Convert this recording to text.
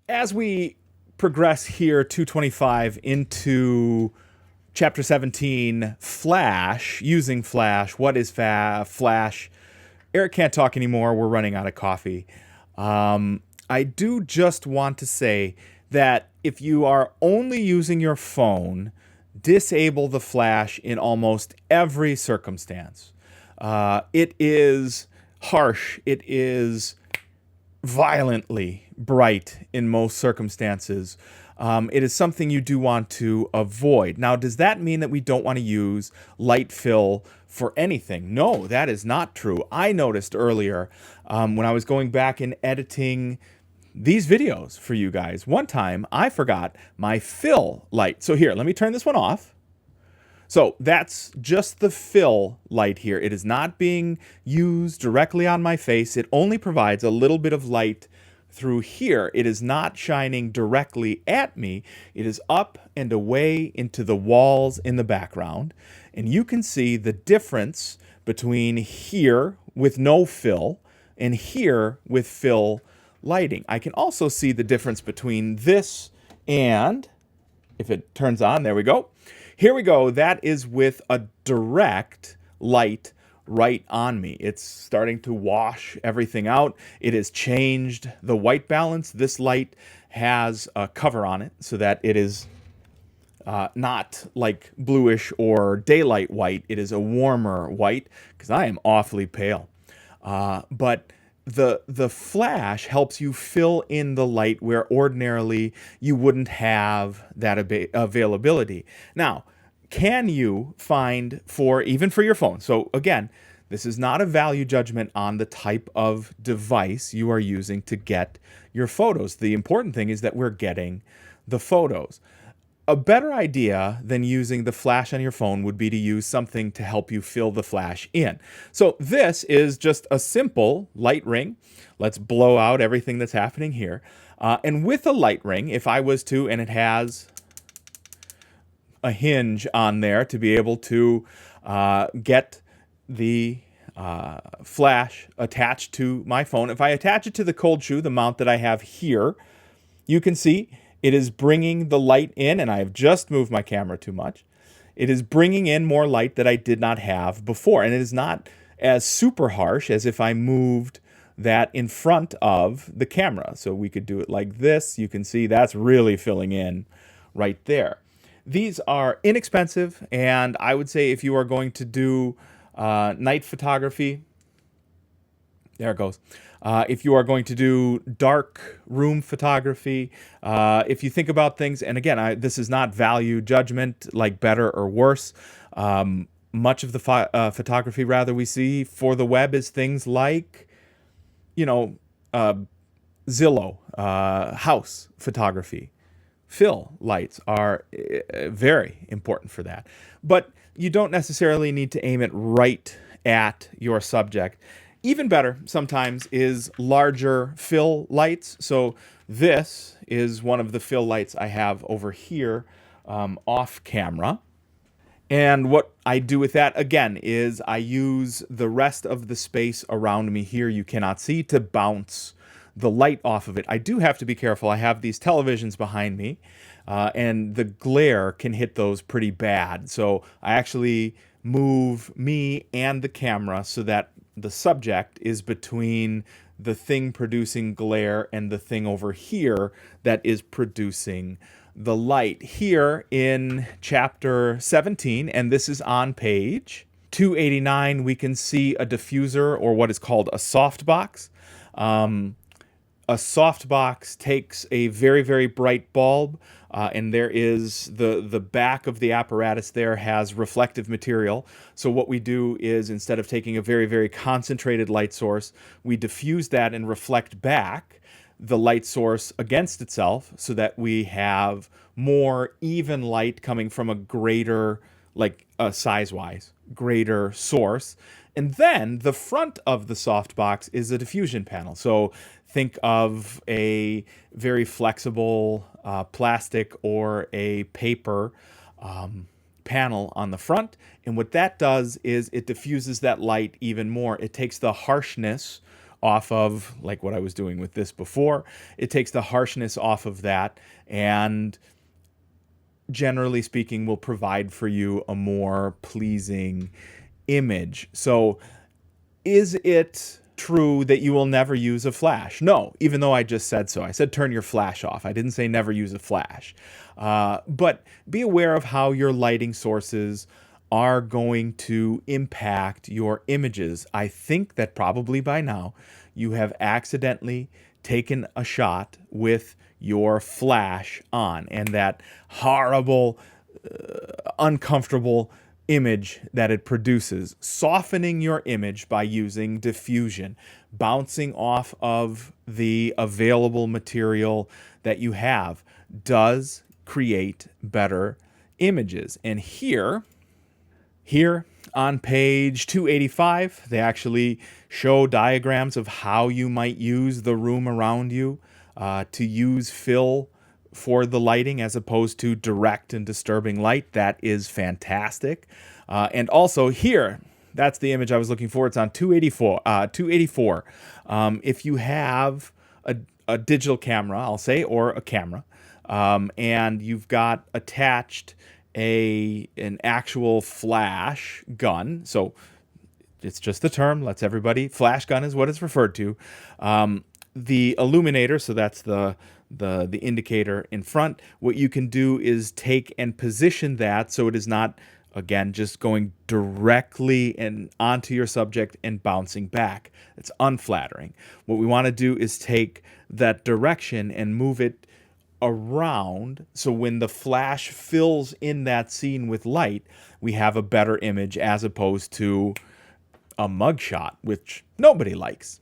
As we progress here, 225 into chapter 17, Flash, using Flash. What is Flash? Eric can't talk anymore. We're running out of coffee. I do just want to say that if you are only using your phone, disable the flash in almost every circumstance. It is harsh. It is violently bright in most circumstances. It is something you do want to avoid. Now, does that mean that we don't want to use light fill for anything? No, that is not true. I noticed earlier when I was going back and editing these videos for you guys, one time I forgot my fill light. So here, let me turn this one off. So that's just the fill light here. It is not being used directly on my face. It only provides a little bit of light through here. It is not shining directly at me. It is up and away into the walls in the background. And you can see the difference between here with no fill and here with fill lighting. I can also see the difference between this and, if it turns on, there we go. Here we go. That is with a direct light right on me. It's starting to wash everything out. It has changed the white balance. This light has a cover on it so that it is not like bluish or daylight white. It is a warmer white because I am awfully pale. But the flash helps you fill in the light where ordinarily you wouldn't have that availability. Now, can you find even for your phone? So again, this is not a value judgment on the type of device you are using to get your photos. The important thing is that we're getting the photos. A better idea than using the flash on your phone would be to use something to help you fill the flash in. So this is just a simple light ring. Let's blow out everything that's happening here. And with a light ring, if I was to, and it has a hinge on there to be able to get the flash attached to my phone. If I attach it to the cold shoe, the mount that I have here, you can see it is bringing the light in, and I have just moved my camera too much. It is bringing in more light that I did not have before, and it is not as super harsh as if I moved that in front of the camera. So we could do it like this. You can see that's really filling in right there. These are inexpensive, and I would say if you are going to do night photography, there it goes. If you are going to do dark room photography, if you think about things, and again, this is not value judgment, like better or worse. Much of the photography, rather, we see for the web is things like, Zillow, house photography. Fill lights are very important for that. But you don't necessarily need to aim it right at your subject. Even better sometimes is larger fill lights. So this is one of the fill lights I have over here off camera. And what I do with that, again, is I use the rest of the space around me here you cannot see to bounce the light off of it. I do have to be careful. I have these televisions behind me, and the glare can hit those pretty bad. So I actually move me and the camera so that the subject is between the thing producing glare and the thing over here that is producing the light. Here in chapter 17, and this is on page 289, we can see a diffuser, or what is called a softbox. A softbox takes a very, very bright bulb, and there is the back of the apparatus there has reflective material. So what we do is, instead of taking a very, very concentrated light source, we diffuse that and reflect back the light source against itself so that we have more even light coming from a greater, size-wise, greater source. And then the front of the softbox is a diffusion panel. So think of a very flexible plastic or a paper panel on the front. And what that does is it diffuses that light even more. It takes the harshness off of, like what I was doing with this before. It takes the harshness off of that, and generally speaking will provide for you a more pleasing image. So is it true that you will never use a flash? No, even though I just said so. I said turn your flash off. I didn't say never use a flash. But be aware of how your lighting sources are going to impact your images. I think that probably by now you have accidentally taken a shot with your flash on, and that horrible, uncomfortable image that it produces. Softening your image by using diffusion, bouncing off of the available material that you have, does create better images. And here on page 285, they actually show diagrams of how you might use the room around you to use fill for the lighting as opposed to direct and disturbing light. That is fantastic. And also here, that's the image I was looking for. It's on 284. If you have a digital camera, I'll say, or a camera, and you've got attached an actual flash gun, so it's just the term, lets everybody, flash gun is what it's referred to. The illuminator, so that's the indicator in front, what you can do is take and position that so it is not, again, just going directly and onto your subject and bouncing back. It's unflattering. What we want to do is take that direction and move it around, so when the flash fills in that scene with light, we have a better image as opposed to a mugshot, which nobody likes.